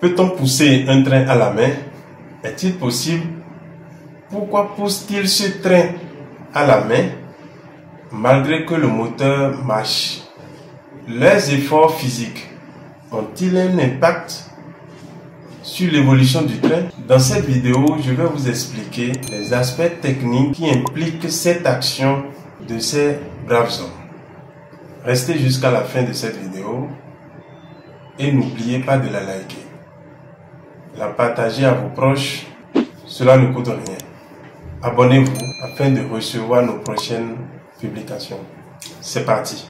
Peut-on pousser un train à la main? Est-il possible? Pourquoi pousse-t-il ce train à la main malgré que le moteur marche? Leurs efforts physiques ont-ils un impact sur l'évolution du train? Dans cette vidéo, je vais vous expliquer les aspects techniques qui impliquent cette action de ces braves hommes. Restez jusqu'à la fin de cette vidéo et n'oubliez pas de la liker. La partager à vos proches, cela ne coûte rien. Abonnez-vous afin de recevoir nos prochaines publications. C'est parti.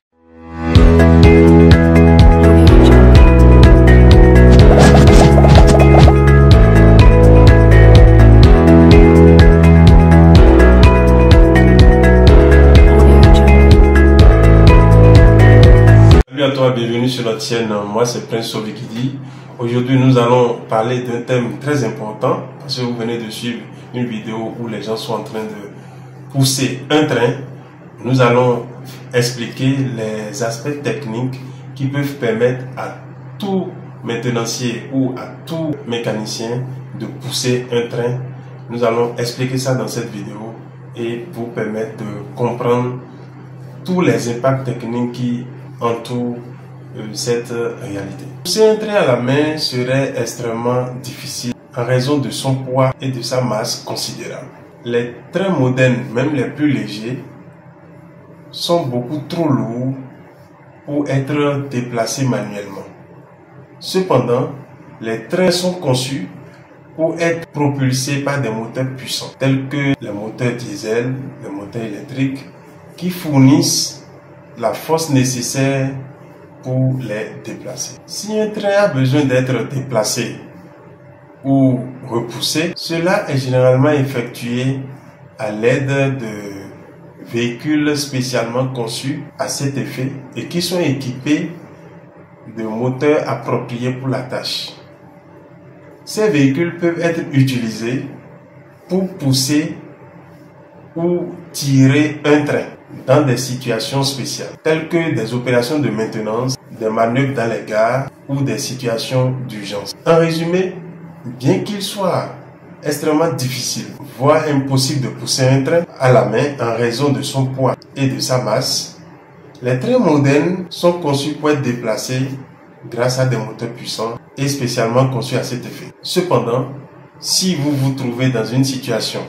Salut à toi, bienvenue sur notre chaîne. Moi c'est Prince Sobikidi. Aujourd'hui nous allons parler d'un thème très important parce que vous venez de suivre une vidéo où les gens sont en train de pousser un train. Nous allons expliquer les aspects techniques qui peuvent permettre à tout maintenancier ou à tout mécanicien de pousser un train. Nous allons expliquer ça dans cette vidéo et vous permettre de comprendre tous les impacts techniques qui entourent cette réalité. Pousser un train à la main serait extrêmement difficile en raison de son poids et de sa masse considérable. Les trains modernes, même les plus légers, sont beaucoup trop lourds pour être déplacés manuellement. Cependant, les trains sont conçus pour être propulsés par des moteurs puissants, tels que les moteurs diesel, les moteurs électriques, qui fournissent la force nécessaire pour les déplacer. Si un train a besoin d'être déplacé ou repoussé, cela est généralement effectué à l'aide de véhicules spécialement conçus à cet effet et qui sont équipés de moteurs appropriés pour la tâche. Ces véhicules peuvent être utilisés pour pousser ou tirer un train dans des situations spéciales, telles que des opérations de maintenance, des manœuvres dans les gares ou des situations d'urgence. En résumé, bien qu'il soit extrêmement difficile, voire impossible de pousser un train à la main en raison de son poids et de sa masse, les trains modernes sont conçus pour être déplacés grâce à des moteurs puissants et spécialement conçus à cet effet. Cependant, si vous vous trouvez dans une situation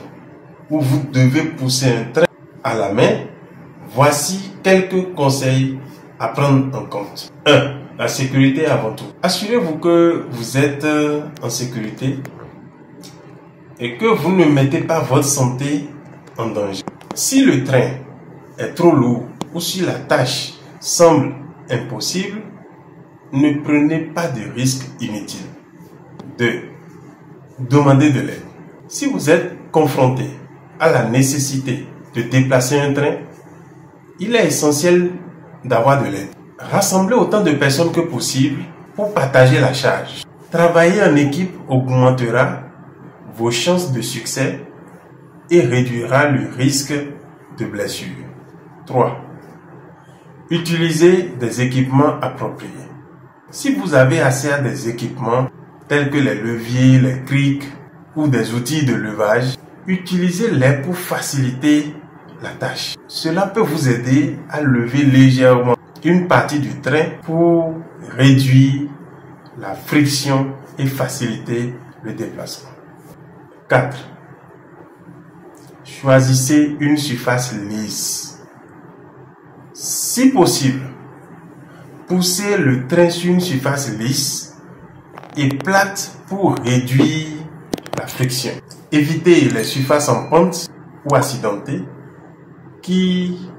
où vous devez pousser un train à la main, voici quelques conseils à prendre en compte. 1. La sécurité avant tout. Assurez-vous que vous êtes en sécurité et que vous ne mettez pas votre santé en danger. Si le train est trop lourd ou si la tâche semble impossible, ne prenez pas de risques inutiles. 2. Demandez de l'aide. Si vous êtes confronté à la nécessité de déplacer un train, il est essentiel d'avoir de l'aide. Rassemblez autant de personnes que possible pour partager la charge. Travailler en équipe augmentera vos chances de succès et réduira le risque de blessure. 3. Utilisez des équipements appropriés. Si vous avez accès à des équipements tels que les leviers, les crics ou des outils de levage, utilisez-les pour faciliter la tâche. Cela peut vous aider à lever légèrement une partie du train pour réduire la friction et faciliter le déplacement. 4. Choisissez une surface lisse. Si possible, poussez le train sur une surface lisse et plate pour réduire la friction. Évitez les surfaces en pente ou accidentées qui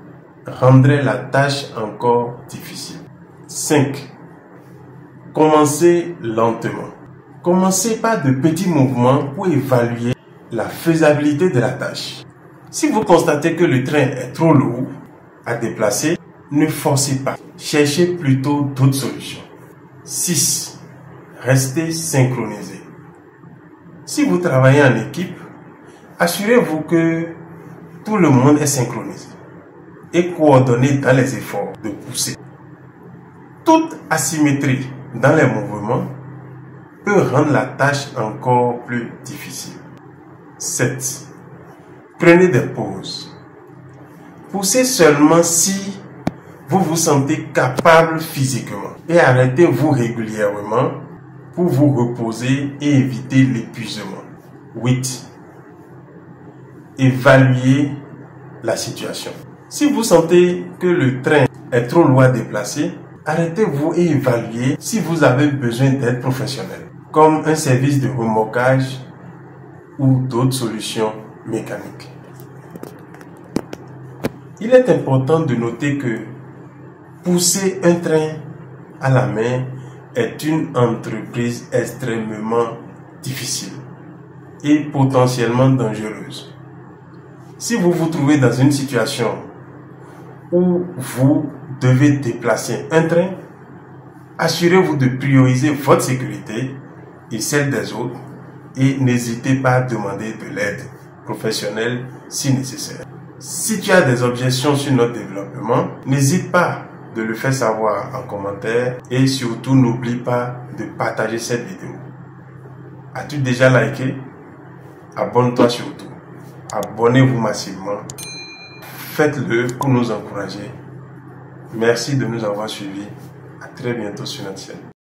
rendraient la tâche encore difficile. 5. Commencez lentement. Commencez par de petits mouvements pour évaluer la faisabilité de la tâche. Si vous constatez que le train est trop lourd à déplacer, ne forcez pas. Cherchez plutôt d'autres solutions. 6. Restez synchronisé. Si vous travaillez en équipe, assurez-vous que tout le monde est synchronisé et coordonné dans les efforts de pousser. Toute asymétrie dans les mouvements peut rendre la tâche encore plus difficile. 7. Prenez des pauses. Poussez seulement si vous vous sentez capable physiquement et arrêtez-vous régulièrement pour vous reposer et éviter l'épuisement. 8. Évaluez la situation. Si vous sentez que le train est trop loin à déplacer, arrêtez-vous et évaluez si vous avez besoin d'aide professionnelle, comme un service de remorquage ou d'autres solutions mécaniques. Il est important de noter que pousser un train à la main est une entreprise extrêmement difficile et potentiellement dangereuse. Si vous vous trouvez dans une situation où vous devez déplacer un train, assurez-vous de prioriser votre sécurité et celle des autres et n'hésitez pas à demander de l'aide professionnelle si nécessaire. Si tu as des objections sur notre développement, n'hésite pas de le faire savoir en commentaire et surtout n'oublie pas de partager cette vidéo. As-tu déjà liké? Abonne-toi surtout. Abonnez-vous massivement. Faites-le pour nous encourager. Merci de nous avoir suivis. À très bientôt sur notre chaîne.